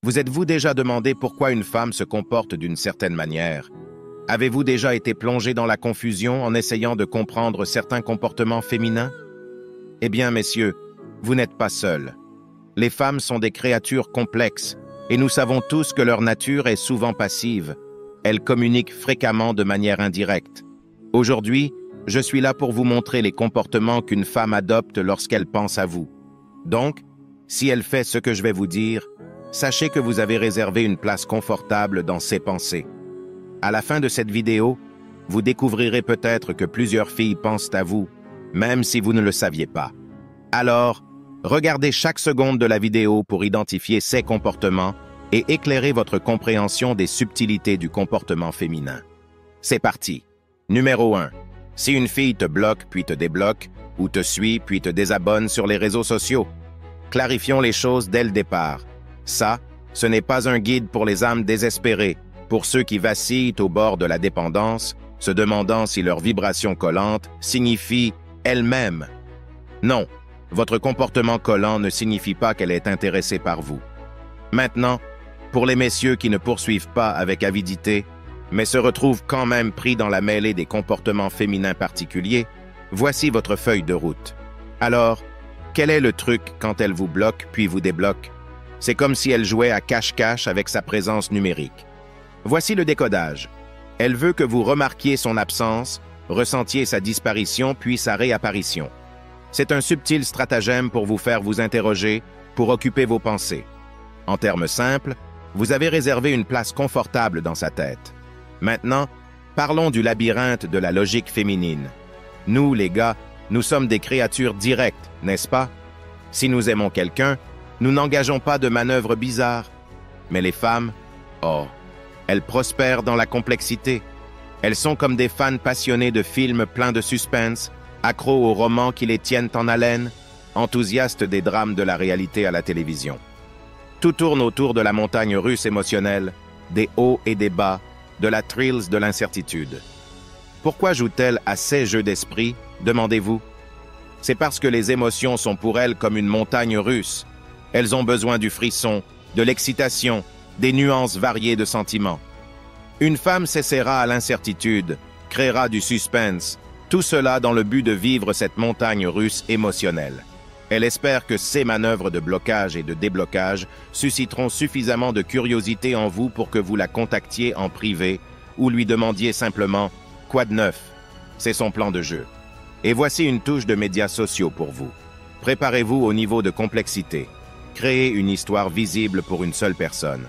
Vous êtes-vous déjà demandé pourquoi une femme se comporte d'une certaine manière? Avez-vous déjà été plongé dans la confusion en essayant de comprendre certains comportements féminins? Eh bien, messieurs, vous n'êtes pas seuls. Les femmes sont des créatures complexes, et nous savons tous que leur nature est souvent passive. Elles communiquent fréquemment de manière indirecte. Aujourd'hui, je suis là pour vous montrer les comportements qu'une femme adopte lorsqu'elle pense à vous. Donc, si elle fait ce que je vais vous dire, sachez que vous avez réservé une place confortable dans ses pensées. À la fin de cette vidéo, vous découvrirez peut-être que plusieurs filles pensent à vous, même si vous ne le saviez pas. Alors, regardez chaque seconde de la vidéo pour identifier ces comportements et éclairer votre compréhension des subtilités du comportement féminin. C'est parti. Numéro 1. Si une fille te bloque puis te débloque, ou te suit puis te désabonne sur les réseaux sociaux, clarifions les choses dès le départ. Ça, ce n'est pas un guide pour les âmes désespérées, pour ceux qui vacillent au bord de la dépendance, se demandant si leur vibration collante signifie elle-même. Non, votre comportement collant ne signifie pas qu'elle est intéressée par vous. Maintenant, pour les messieurs qui ne poursuivent pas avec avidité, mais se retrouvent quand même pris dans la mêlée des comportements féminins particuliers, voici votre feuille de route. Alors, quel est le truc quand elle vous bloque puis vous débloque? C'est comme si elle jouait à cache-cache avec sa présence numérique. Voici le décodage. Elle veut que vous remarquiez son absence, ressentiez sa disparition puis sa réapparition. C'est un subtil stratagème pour vous faire vous interroger, pour occuper vos pensées. En termes simples, vous avez réservé une place confortable dans sa tête. Maintenant, parlons du labyrinthe de la logique féminine. Nous, les gars, nous sommes des créatures directes, n'est-ce pas? Si nous aimons quelqu'un, nous n'engageons pas de manœuvres bizarres. Mais les femmes, oh, elles prospèrent dans la complexité. Elles sont comme des fans passionnés de films pleins de suspense, accros aux romans qui les tiennent en haleine, enthousiastes des drames de la réalité à la télévision. Tout tourne autour de la montagne russe émotionnelle, des hauts et des bas, de la thrills de l'incertitude. Pourquoi jouent-elles à ces jeux d'esprit, demandez-vous? C'est parce que les émotions sont pour elles comme une montagne russe. Elles ont besoin du frisson, de l'excitation, des nuances variées de sentiments. Une femme s'essaiera à l'incertitude, créera du suspense, tout cela dans le but de vivre cette montagne russe émotionnelle. Elle espère que ces manœuvres de blocage et de déblocage susciteront suffisamment de curiosité en vous pour que vous la contactiez en privé ou lui demandiez simplement « Quoi de neuf ?» C'est son plan de jeu. Et voici une touche de médias sociaux pour vous. Préparez-vous au niveau de complexité. Créez une histoire visible pour une seule personne.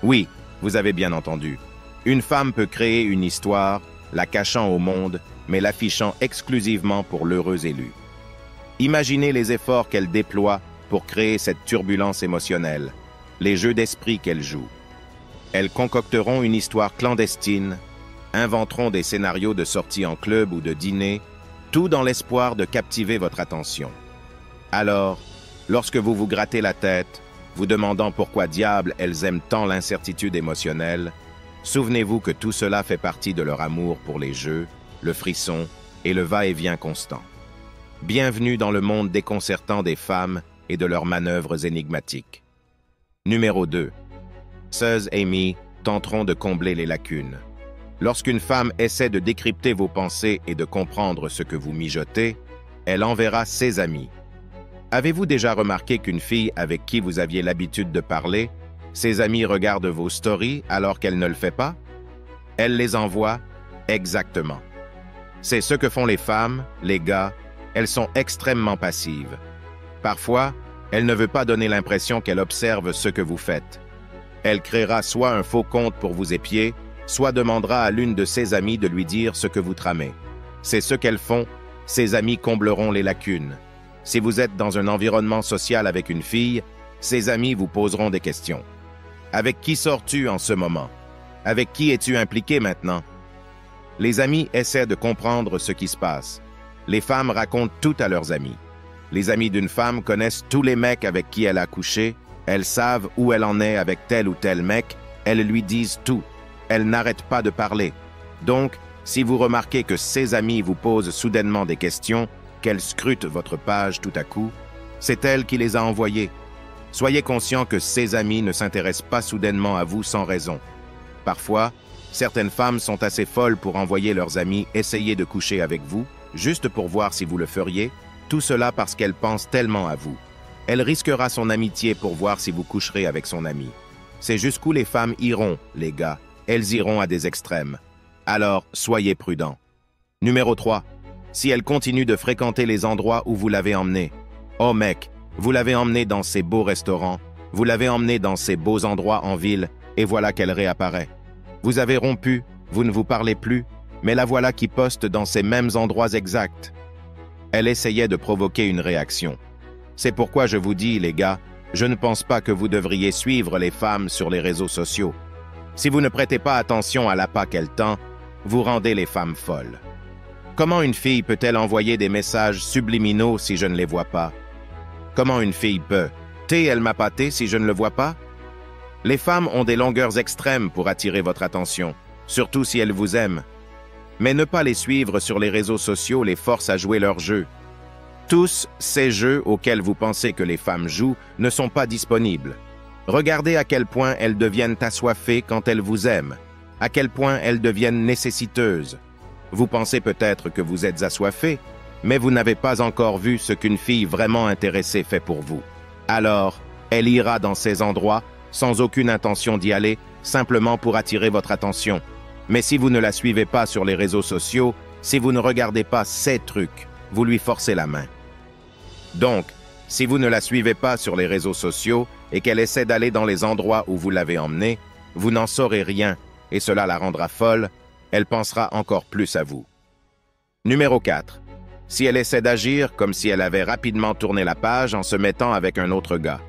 Oui, vous avez bien entendu. Une femme peut créer une histoire, la cachant au monde, mais l'affichant exclusivement pour l'heureux élu. Imaginez les efforts qu'elle déploie pour créer cette turbulence émotionnelle, les jeux d'esprit qu'elle joue. Elles concocteront une histoire clandestine, inventeront des scénarios de sortie en club ou de dîner, tout dans l'espoir de captiver votre attention. Alors, lorsque vous vous grattez la tête, vous demandant pourquoi diable elles aiment tant l'incertitude émotionnelle, souvenez-vous que tout cela fait partie de leur amour pour les jeux, le frisson et le va-et-vient constant. Bienvenue dans le monde déconcertant des femmes et de leurs manœuvres énigmatiques. Numéro 2. Suz Amy tenteront de combler les lacunes. Lorsqu'une femme essaie de décrypter vos pensées et de comprendre ce que vous mijotez, elle enverra ses amis. Avez-vous déjà remarqué qu'une fille avec qui vous aviez l'habitude de parler, ses amis regardent vos stories alors qu'elle ne le fait pas? Elle les envoie exactement. C'est ce que font les femmes, les gars. Elles sont extrêmement passives. Parfois, elle ne veut pas donner l'impression qu'elle observe ce que vous faites. Elle créera soit un faux compte pour vous épier, soit demandera à l'une de ses amies de lui dire ce que vous tramez. C'est ce qu'elles font, ses amis combleront les lacunes. Si vous êtes dans un environnement social avec une fille, ses amis vous poseront des questions. Avec qui sors-tu en ce moment? Avec qui es-tu impliqué maintenant? Les amis essaient de comprendre ce qui se passe. Les femmes racontent tout à leurs amis. Les amis d'une femme connaissent tous les mecs avec qui elle a couché, elles savent où elle en est avec tel ou tel mec, elles lui disent tout. Elles n'arrêtent pas de parler. Donc, si vous remarquez que ses amis vous posent soudainement des questions, qu'elles scrutent votre page tout à coup, c'est elle qui les a envoyées. Soyez conscient que ces amis ne s'intéressent pas soudainement à vous sans raison. Parfois, certaines femmes sont assez folles pour envoyer leurs amis essayer de coucher avec vous, juste pour voir si vous le feriez, tout cela parce qu'elle pense tellement à vous. Elle risquera son amitié pour voir si vous coucherez avec son ami. C'est jusqu'où les femmes iront, les gars. Elles iront à des extrêmes. Alors, soyez prudents. Numéro 3. Si elle continue de fréquenter les endroits où vous l'avez emmenée. Oh mec, vous l'avez emmenée dans ces beaux restaurants, vous l'avez emmenée dans ces beaux endroits en ville, et voilà qu'elle réapparaît. Vous avez rompu, vous ne vous parlez plus, mais la voilà qui poste dans ces mêmes endroits exacts. Elle essayait de provoquer une réaction. C'est pourquoi je vous dis, les gars, je ne pense pas que vous devriez suivre les femmes sur les réseaux sociaux. Si vous ne prêtez pas attention à l'appât qu'elle tend, vous rendez les femmes folles. Comment une fille peut-elle envoyer des messages subliminaux si je ne les vois pas? Comment une fille peut? Elle m'a pâté si je ne le vois pas? Les femmes ont des longueurs extrêmes pour attirer votre attention, surtout si elles vous aiment. Mais ne pas les suivre sur les réseaux sociaux les force à jouer leur jeu. Tous ces jeux auxquels vous pensez que les femmes jouent ne sont pas disponibles. Regardez à quel point elles deviennent assoiffées quand elles vous aiment, à quel point elles deviennent nécessiteuses. Vous pensez peut-être que vous êtes assoiffé, mais vous n'avez pas encore vu ce qu'une fille vraiment intéressée fait pour vous. Alors, elle ira dans ces endroits sans aucune intention d'y aller, simplement pour attirer votre attention. Mais si vous ne la suivez pas sur les réseaux sociaux, si vous ne regardez pas ces trucs, vous lui forcez la main. Donc, si vous ne la suivez pas sur les réseaux sociaux et qu'elle essaie d'aller dans les endroits où vous l'avez emmenée, vous n'en saurez rien et cela la rendra folle, elle pensera encore plus à vous. Numéro 4. Si elle essaie d'agir comme si elle avait rapidement tourné la page en se mettant avec un autre gars.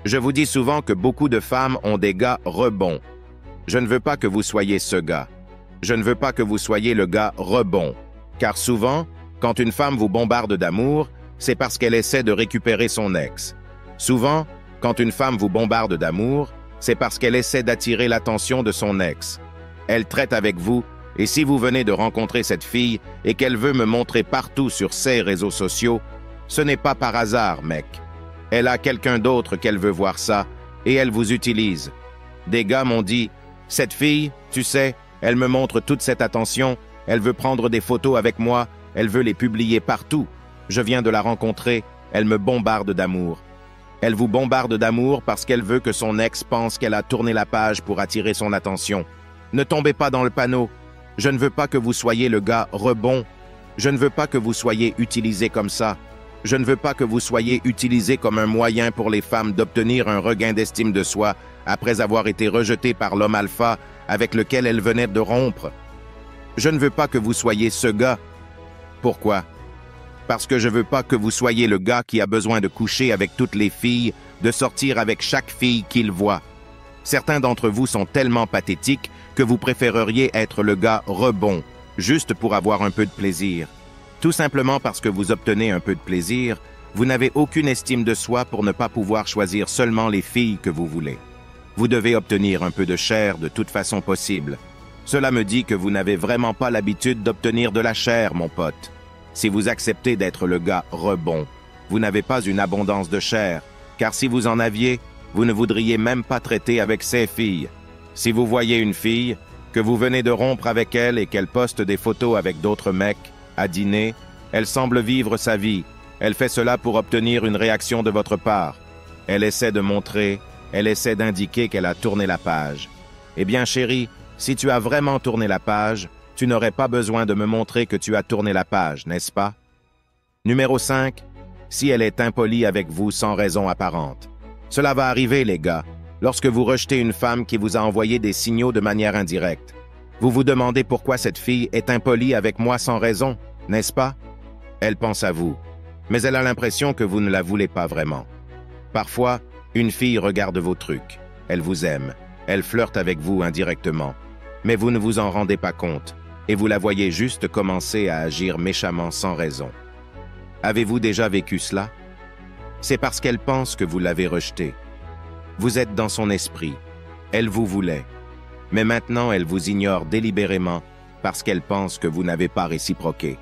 Je vous dis souvent que beaucoup de femmes ont des gars rebonds. Je ne veux pas que vous soyez ce gars. Je ne veux pas que vous soyez le gars rebond. Car souvent, quand une femme vous bombarde d'amour, c'est parce qu'elle essaie de récupérer son ex. Souvent, quand une femme vous bombarde d'amour, c'est parce qu'elle essaie d'attirer l'attention de son ex. Elle traite avec vous, et si vous venez de rencontrer cette fille et qu'elle veut me montrer partout sur ses réseaux sociaux, ce n'est pas par hasard, mec. Elle a quelqu'un d'autre qu'elle veut voir ça, et elle vous utilise. Des gars m'ont dit, « Cette fille, tu sais, elle me montre toute cette attention, elle veut prendre des photos avec moi, elle veut les publier partout. Je viens de la rencontrer, elle me bombarde d'amour. » Elle vous bombarde d'amour parce qu'elle veut que son ex pense qu'elle a tourné la page pour attirer son attention. Ne tombez pas dans le panneau. Je ne veux pas que vous soyez le gars rebond. Je ne veux pas que vous soyez utilisé comme ça. Je ne veux pas que vous soyez utilisé comme un moyen pour les femmes d'obtenir un regain d'estime de soi après avoir été rejetées par l'homme alpha avec lequel elles venaient de rompre. Je ne veux pas que vous soyez ce gars. Pourquoi? Parce que je veux pas que vous soyez le gars qui a besoin de coucher avec toutes les filles, de sortir avec chaque fille qu'il voit. Certains d'entre vous sont tellement pathétiques que vous préféreriez être le gars rebond, juste pour avoir un peu de plaisir. Tout simplement parce que vous obtenez un peu de plaisir, vous n'avez aucune estime de soi pour ne pas pouvoir choisir seulement les filles que vous voulez. Vous devez obtenir un peu de chair de toute façon possible. Cela me dit que vous n'avez vraiment pas l'habitude d'obtenir de la chair, mon pote. Si vous acceptez d'être le gars rebond, vous n'avez pas une abondance de chair, car si vous en aviez, vous ne voudriez même pas traiter avec ces filles. Si vous voyez une fille, que vous venez de rompre avec elle et qu'elle poste des photos avec d'autres mecs, à dîner, elle semble vivre sa vie. Elle fait cela pour obtenir une réaction de votre part. Elle essaie de montrer, elle essaie d'indiquer qu'elle a tourné la page. Eh bien, chérie, si tu as vraiment tourné la page, tu n'aurais pas besoin de me montrer que tu as tourné la page, n'est-ce pas? Numéro 5. Si elle est impolie avec vous sans raison apparente. Cela va arriver, les gars, lorsque vous rejetez une femme qui vous a envoyé des signaux de manière indirecte. Vous vous demandez pourquoi cette fille est impolie avec moi sans raison, n'est-ce pas? Elle pense à vous, mais elle a l'impression que vous ne la voulez pas vraiment. Parfois, une fille regarde vos trucs, elle vous aime, elle flirte avec vous indirectement, mais vous ne vous en rendez pas compte, et vous la voyez juste commencer à agir méchamment sans raison. Avez-vous déjà vécu cela? C'est parce qu'elle pense que vous l'avez rejetée. Vous êtes dans son esprit, elle vous voulait, mais maintenant elle vous ignore délibérément parce qu'elle pense que vous n'avez pas réciproqué.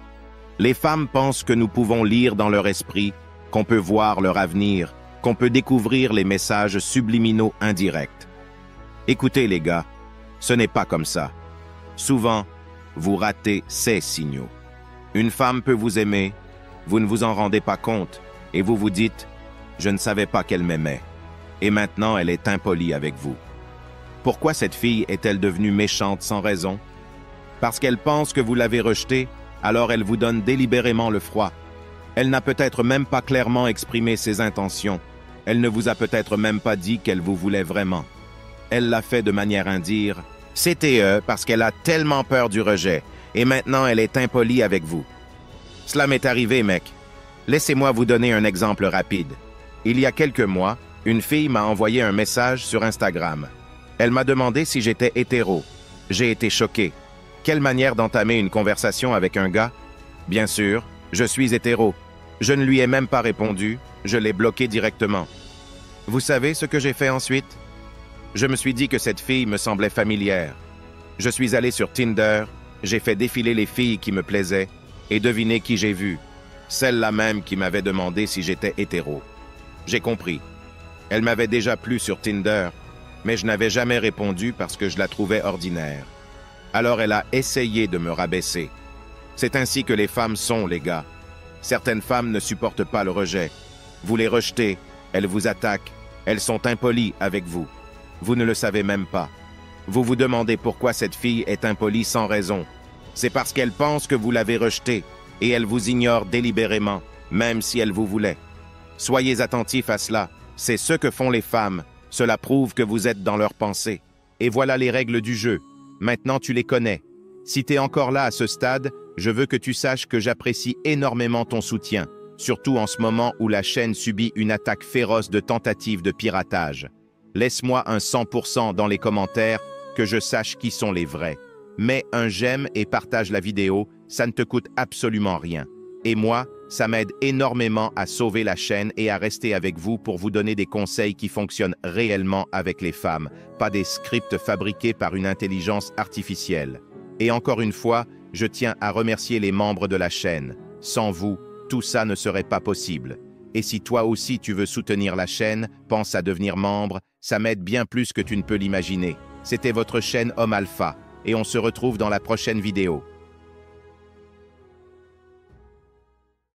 Les femmes pensent que nous pouvons lire dans leur esprit, qu'on peut voir leur avenir, qu'on peut découvrir les messages subliminaux indirects. Écoutez les gars, ce n'est pas comme ça. Souvent, vous ratez ces signaux. Une femme peut vous aimer, vous ne vous en rendez pas compte, et vous vous dites « Je ne savais pas qu'elle m'aimait ». Et maintenant, elle est impolie avec vous. Pourquoi cette fille est-elle devenue méchante sans raison? Parce qu'elle pense que vous l'avez rejetée, alors elle vous donne délibérément le froid. Elle n'a peut-être même pas clairement exprimé ses intentions. Elle ne vous a peut-être même pas dit qu'elle vous voulait vraiment. Elle l'a fait de manière indire. C'était parce qu'elle a tellement peur du rejet, et maintenant elle est impolie avec vous. Cela m'est arrivé, mec. Laissez-moi vous donner un exemple rapide. Il y a quelques mois, une fille m'a envoyé un message sur Instagram. Elle m'a demandé si j'étais hétéro. J'ai été choqué. Quelle manière d'entamer une conversation avec un gars? Bien sûr, je suis hétéro. Je ne lui ai même pas répondu, je l'ai bloqué directement. Vous savez ce que j'ai fait ensuite? Je me suis dit que cette fille me semblait familière. Je suis allé sur Tinder, j'ai fait défiler les filles qui me plaisaient, et devinez qui j'ai vu? Celle-là même qui m'avait demandé si j'étais hétéro. J'ai compris. Elle m'avait déjà plu sur Tinder, mais je n'avais jamais répondu parce que je la trouvais ordinaire. Alors elle a essayé de me rabaisser. C'est ainsi que les femmes sont, les gars. Certaines femmes ne supportent pas le rejet. Vous les rejetez, elles vous attaquent, elles sont impolies avec vous. Vous ne le savez même pas. Vous vous demandez pourquoi cette fille est impolie sans raison. C'est parce qu'elle pense que vous l'avez rejetée et elle vous ignore délibérément, même si elle vous voulait. Soyez attentifs à cela. C'est ce que font les femmes. Cela prouve que vous êtes dans leurs pensées. Et voilà les règles du jeu. Maintenant, tu les connais. Si tu es encore là à ce stade, je veux que tu saches que j'apprécie énormément ton soutien, surtout en ce moment où la chaîne subit une attaque féroce de tentatives de piratage. Laisse-moi un 100% dans les commentaires, que je sache qui sont les vrais. Mets un j'aime et partage la vidéo, ça ne te coûte absolument rien. Et moi, ça m'aide énormément à sauver la chaîne et à rester avec vous pour vous donner des conseils qui fonctionnent réellement avec les femmes, pas des scripts fabriqués par une intelligence artificielle. Et encore une fois, je tiens à remercier les membres de la chaîne. Sans vous, tout ça ne serait pas possible. Et si toi aussi tu veux soutenir la chaîne, pense à devenir membre, ça m'aide bien plus que tu ne peux l'imaginer. C'était votre chaîne Homme Alpha, et on se retrouve dans la prochaine vidéo.